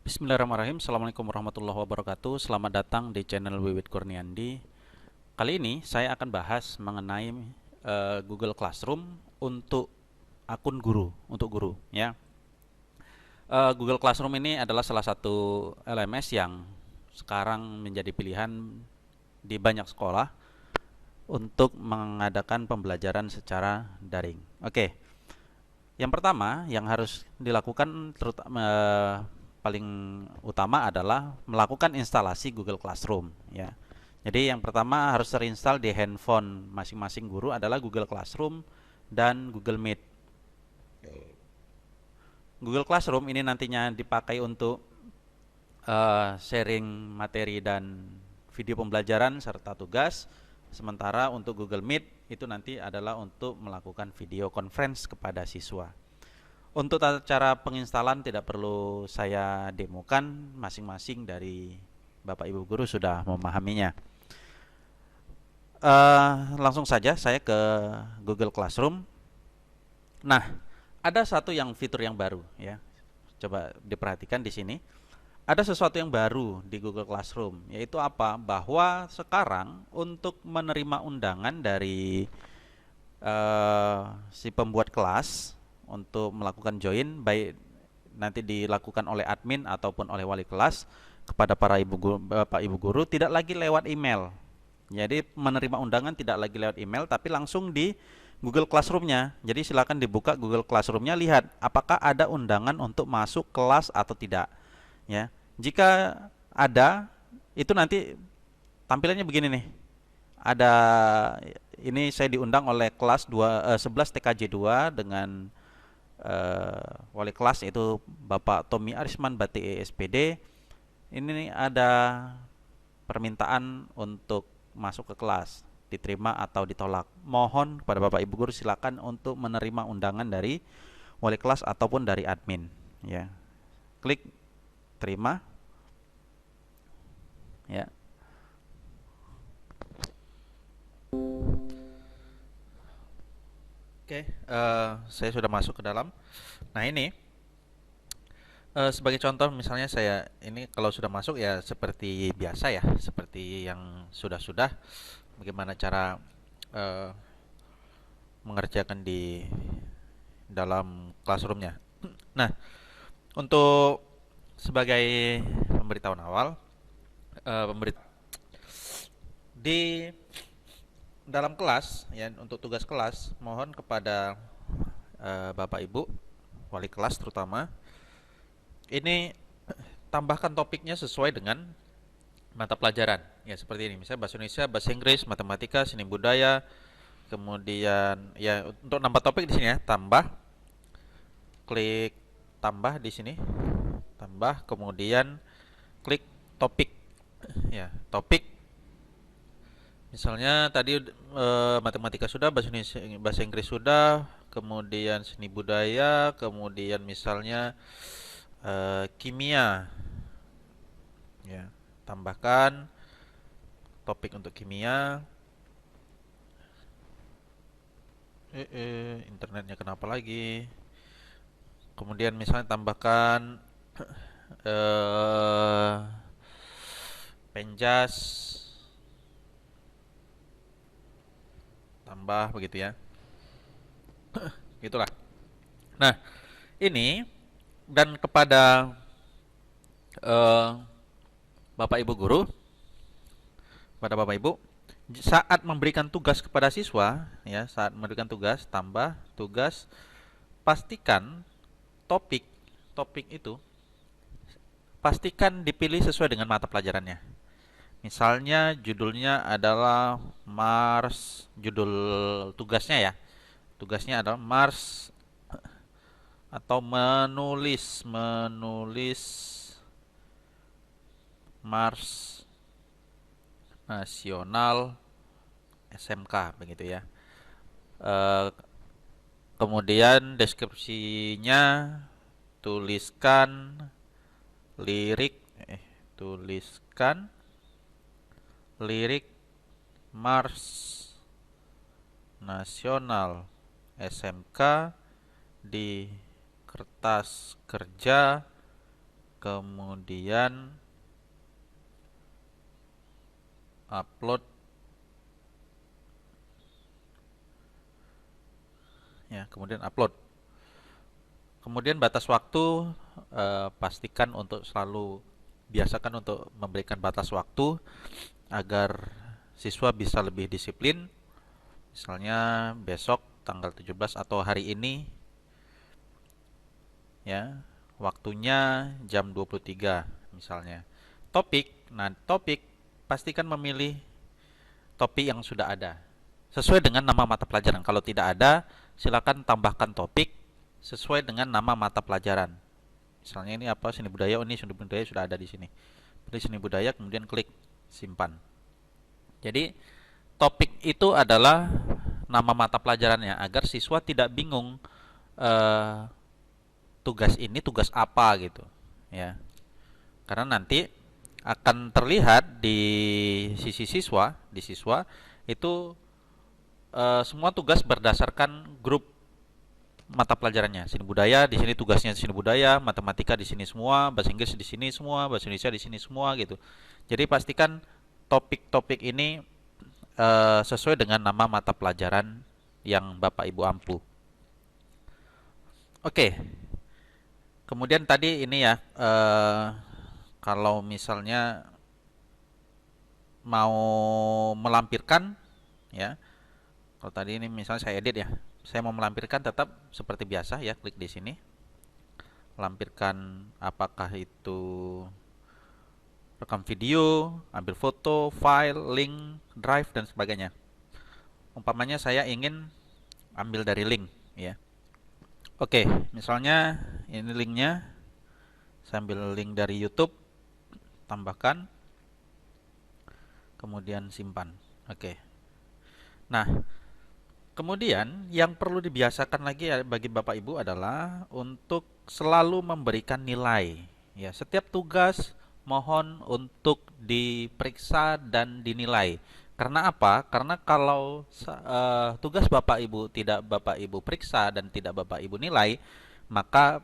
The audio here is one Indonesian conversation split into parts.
Bismillahirrahmanirrahim. Assalamualaikum warahmatullahi wabarakatuh. Selamat datang di channel Wiwit Kurniandi. Kali ini saya akan bahas mengenai Google Classroom untuk akun guru, untuk guru ya. Google Classroom ini adalah salah satu LMS yang sekarang menjadi pilihan di banyak sekolah untuk mengadakan pembelajaran secara daring. Oke. Yang pertama yang harus dilakukan terutama paling utama adalah melakukan instalasi Google Classroom ya. Jadi yang pertama harus terinstall di handphone masing-masing guru adalah Google Classroom dan Google Meet. Google Classroom ini nantinya dipakai untuk sharing materi dan video pembelajaran serta tugas. Sementara untuk Google Meet itu nanti adalah untuk melakukan video conference kepada siswa. Untuk tata cara penginstalan tidak perlu saya demokan, masing-masing dari Bapak Ibu guru sudah memahaminya. Langsung saja saya ke Google Classroom. Nah, ada satu fitur yang baru ya. Coba diperhatikan di sini. Ada sesuatu yang baru di Google Classroom, yaitu apa? Bahwa sekarang untuk menerima undangan dari si pembuat kelas untuk melakukan join, baik nanti dilakukan oleh admin ataupun oleh wali kelas kepada para bapak ibu guru, tidak lagi lewat email. Jadi menerima undangan tidak lagi lewat email, tapi langsung di Google Classroom-nya. Jadi silakan dibuka Google Classroom-nya, lihat apakah ada undangan untuk masuk kelas atau tidak. Ya, jika ada, itu nanti tampilannya begini nih. Ada ini saya diundang oleh kelas 11 TKJ 2 dengan wali kelas yaitu Bapak Tommy Arisman Batik SPD. Ini ada permintaan untuk masuk ke kelas, diterima atau ditolak. Mohon kepada Bapak Ibu guru silakan untuk menerima undangan dari wali kelas ataupun dari admin ya. Klik terima ya. Oke, saya sudah masuk ke dalam. Nah ini sebagai contoh misalnya saya ini kalau sudah masuk ya seperti biasa ya, seperti yang sudah-sudah. Bagaimana cara eh, mengerjakan di dalam classroomnya. Nah, untuk sebagai pemberitahuan awal, eh, pemberit di dalam kelas ya untuk tugas kelas mohon kepada Bapak Ibu wali kelas terutama ini tambahkan topiknya sesuai dengan mata pelajaran ya, seperti ini misalnya bahasa Indonesia, bahasa Inggris, matematika, seni budaya, kemudian ya untuk nambah topik di sini ya tambah, klik tambah di sini tambah, kemudian klik topik ya topik. Misalnya tadi matematika sudah, bahasa Indonesia, bahasa Inggris sudah, kemudian seni budaya, kemudian misalnya kimia. Ya, tambahkan topik untuk kimia. Internetnya kenapa lagi? Kemudian misalnya tambahkan eh penjas, tambah begitu ya. Gitulah. Nah, ini dan kepada eh, Bapak Ibu guru, pada Bapak Ibu, saat memberikan tugas kepada siswa, ya, saat memberikan tugas, tambah tugas, pastikan topik topik itu pastikan dipilih sesuai dengan mata pelajarannya. Misalnya judulnya adalah Mars, judul tugasnya ya. Tugasnya adalah Mars atau menulis Mars Nasional SMK begitu ya. Eh, Kemudian deskripsinya tuliskan lirik tuliskan lirik Mars Nasional SMK di kertas kerja kemudian upload, ya, kemudian upload. Kemudian batas waktu, pastikan untuk selalu biasakan untuk memberikan batas waktu agar siswa bisa lebih disiplin. Misalnya besok tanggal 17 atau hari ini, ya, waktunya jam 23 misalnya. Topik, nah topik pastikan memilih topik yang sudah ada sesuai dengan nama mata pelajaran. Kalau tidak ada, silakan tambahkan topik sesuai dengan nama mata pelajaran. Misalnya ini apa, seni budaya, oh ini seni budaya sudah ada di sini. Pilih seni budaya, kemudian klik simpan. Jadi topik itu adalah nama mata pelajarannya agar siswa tidak bingung, eh, tugas ini tugas apa gitu, ya. Karena nanti akan terlihat di sisi siswa, itu semua tugas berdasarkan grup mata pelajarannya. Seni budaya di sini tugasnya seni budaya, matematika di sini semua, bahasa Inggris di sini semua, bahasa Indonesia di sini semua gitu. Jadi pastikan topik-topik ini sesuai dengan nama mata pelajaran yang Bapak Ibu ampu. Oke. Kemudian tadi ini ya, kalau misalnya mau melampirkan, ya. Kalau tadi ini misalnya saya edit ya, saya mau melampirkan tetap seperti biasa ya, klik di sini. Lampirkan apakah itu rekam video, ambil foto, file, link, drive dan sebagainya. Umpamanya saya ingin ambil dari link, ya. Oke, misalnya ini linknya, saya ambil link dari YouTube, tambahkan, kemudian simpan. Oke. Nah, kemudian yang perlu dibiasakan lagi bagi Bapak Ibu adalah untuk selalu memberikan nilai. Ya, setiap tugas mohon untuk diperiksa dan dinilai. Karena apa? Karena kalau tugas Bapak Ibu tidak Bapak Ibu periksa dan tidak Bapak Ibu nilai, maka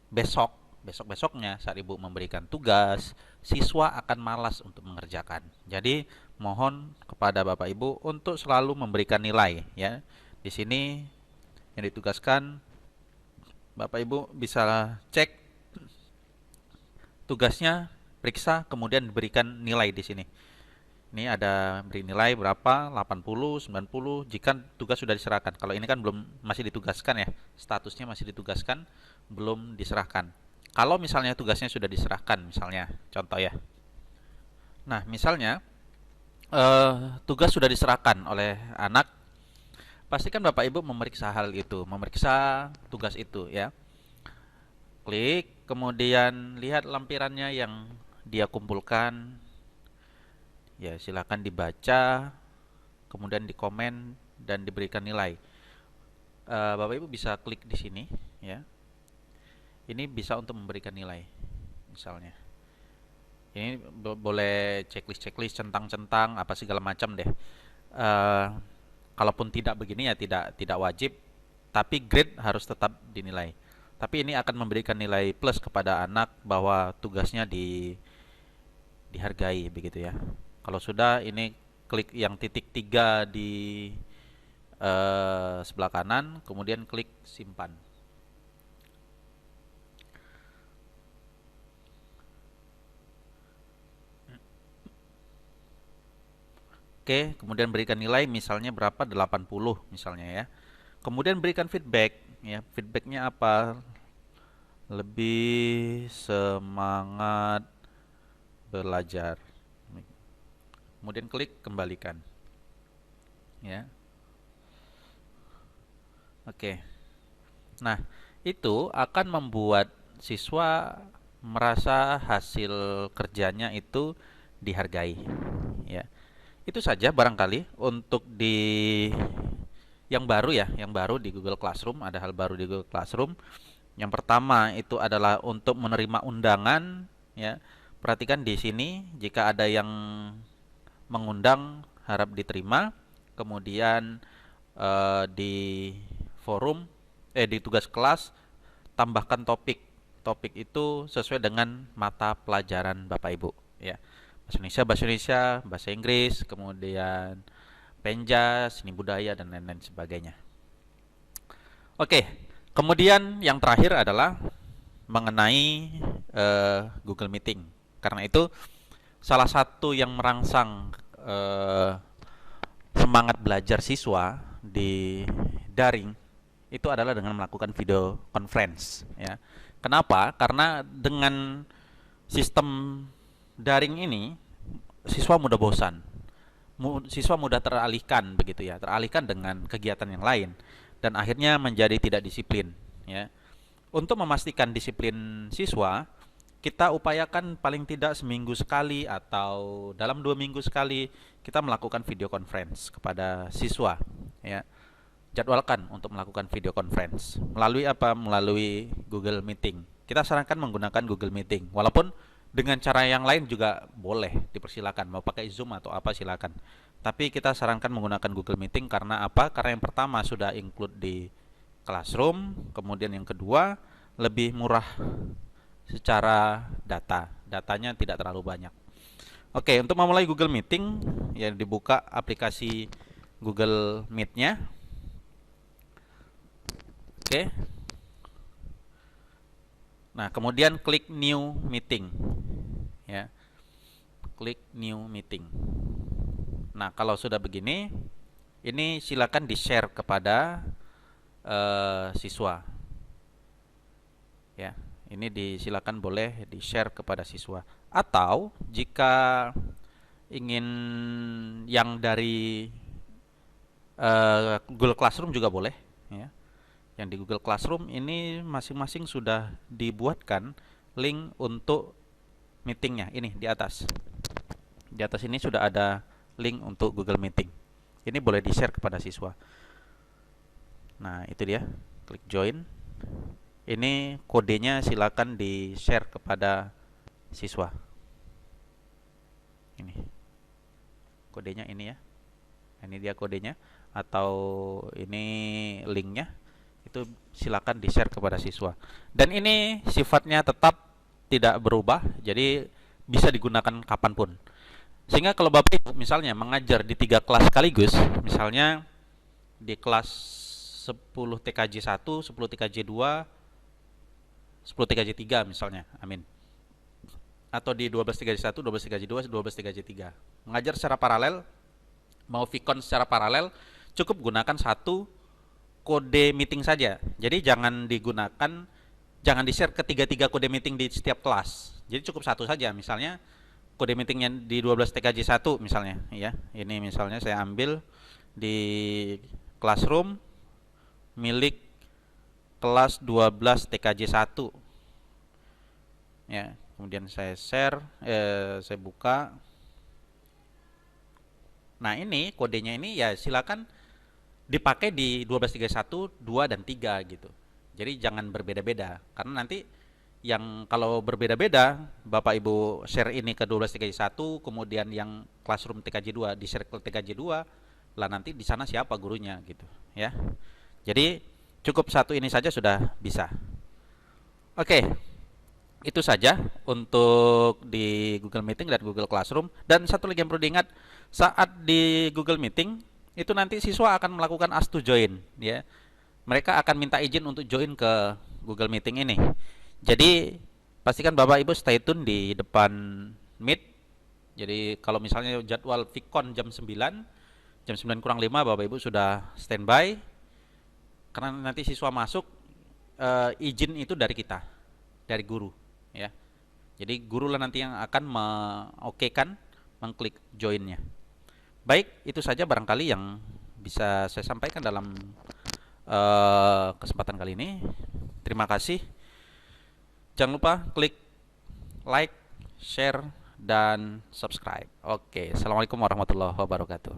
besok-besoknya saat Ibu memberikan tugas, siswa akan malas untuk mengerjakan. Jadi mohon kepada Bapak Ibu untuk selalu memberikan nilai, ya. Di sini yang ditugaskan, Bapak Ibu bisa cek tugasnya, periksa, kemudian berikan nilai di sini. Ini ada beri nilai berapa, 80, 90 jika tugas sudah diserahkan. Kalau ini kan belum, masih ditugaskan ya, statusnya masih ditugaskan, belum diserahkan. Kalau misalnya tugasnya sudah diserahkan, misalnya contoh ya. Nah, misalnya tugas sudah diserahkan oleh anak, pastikan Bapak Ibu memeriksa hal itu, memeriksa tugas itu ya. Klik, kemudian lihat lampirannya yang dia kumpulkan. Ya, silakan dibaca, kemudian dikomen dan diberikan nilai. Bapak Ibu bisa klik di sini ya. Ini bisa untuk memberikan nilai. Misalnya. Ini boleh checklist, centang-centang apa segala macam deh. Kalaupun tidak begini ya tidak wajib, tapi grade harus tetap dinilai. Tapi ini akan memberikan nilai plus kepada anak bahwa tugasnya dihargai begitu ya. Kalau sudah, ini klik yang titik 3 di sebelah kanan, kemudian klik simpan. Oke, kemudian berikan nilai misalnya berapa, 80 misalnya ya. Kemudian berikan feedback ya. Feedbacknya apa? Lebih semangat belajar. Kemudian klik kembalikan. Ya. Oke. Nah, itu akan membuat siswa merasa hasil kerjanya itu dihargai. Ya. Itu saja barangkali untuk di yang baru ya, yang baru di Google Classroom, ada hal baru di Google Classroom. Yang pertama itu adalah untuk menerima undangan ya. Perhatikan di sini, jika ada yang mengundang harap diterima. Kemudian di forum di tugas kelas tambahkan topik topik itu sesuai dengan mata pelajaran Bapak Ibu, ya. Bahasa Indonesia, bahasa Inggris, kemudian Penja, seni budaya dan lain-lain sebagainya. Oke, kemudian yang terakhir adalah mengenai Google Meeting. Karena itu salah satu yang merangsang semangat belajar siswa di daring itu adalah dengan melakukan video conference, ya. Kenapa? Karena dengan sistem daring ini siswa mudah bosan, siswa mudah teralihkan begitu ya, teralihkan dengan kegiatan yang lain dan akhirnya menjadi tidak disiplin, ya. Untuk memastikan disiplin siswa, kita upayakan paling tidak seminggu sekali atau dalam 2 minggu sekali kita melakukan video conference kepada siswa, ya. Jadwalkan untuk melakukan video conference melalui apa? Melalui Google Meeting. Kita sarankan menggunakan Google Meeting, walaupun dengan cara yang lain juga boleh, dipersilakan, mau pakai Zoom atau apa silakan. Tapi kita sarankan menggunakan Google Meeting karena apa? Karena yang pertama sudah include di Classroom, kemudian yang kedua lebih murah secara datanya tidak terlalu banyak. Oke, untuk memulai Google Meeting, ya dibuka aplikasi Google Meet-nya. Oke. Nah, kemudian klik New Meeting, ya. Klik New Meeting. Nah, kalau sudah begini, ini silakan di-share kepada siswa. Ya, ini disilakan boleh di-share kepada siswa. Atau jika ingin yang dari Google Classroom juga boleh, ya. Yang di Google Classroom ini masing-masing sudah dibuatkan link untuk meetingnya. Ini di atas. Di atas ini sudah ada link untuk Google Meeting. Ini boleh di-share kepada siswa. Nah, itu dia. Klik join. Ini kodenya silakan di-share kepada siswa. Ini. Kodenya ini ya. Ini dia kodenya atau ini linknya. Itu silakan di-share kepada siswa. Dan ini sifatnya tetap tidak berubah, jadi bisa digunakan kapanpun. Sehingga kalau Bapak Ibu misalnya mengajar di 3 kelas sekaligus, misalnya di kelas 10 TKJ 1, 10 TKJ 2, 10 TKJ 3 misalnya, amin. Atau di 12 TKJ 1, 12 TKJ 2, 12 TKJ 3. Mengajar secara paralel, mau Vicon secara paralel, cukup gunakan satu kode meeting saja. Jadi jangan di-share ketiga-tiga kode meeting di setiap kelas. Jadi cukup satu saja. Misalnya kode meetingnya di 12 TKJ 1 misalnya, ya. Ini misalnya saya ambil di Classroom milik kelas 12 TKJ 1. Ya, kemudian saya share, saya buka. Nah, ini kodenya ini ya silakan dipakai di 1231, 2 dan 3 gitu. Jadi jangan berbeda-beda karena nanti yang kalau berbeda-beda Bapak Ibu share ini ke 12 TKJ 1, kemudian yang Classroom TKJ 2 di share ke TKJ 2, lah nanti di sana siapa gurunya gitu, ya. Jadi cukup satu ini saja sudah bisa. Oke. Itu saja untuk di Google Meeting dan Google Classroom. Dan satu lagi yang perlu diingat, saat di Google Meeting itu nanti siswa akan melakukan ask to join, ya. Mereka akan minta izin untuk join ke Google Meeting ini. Jadi pastikan Bapak Ibu stay tune di depan Meet. Jadi kalau misalnya jadwal Vicon jam 9 kurang 5 Bapak Ibu sudah standby. Karena nanti siswa masuk, izin itu dari kita, dari guru, ya. Jadi guru lah nanti yang akan mengokekan, mengklik joinnya. Baik, itu saja barangkali yang bisa saya sampaikan dalam kesempatan kali ini. Terima kasih. Jangan lupa klik like, share, dan subscribe. Oke, assalamualaikum warahmatullahi wabarakatuh.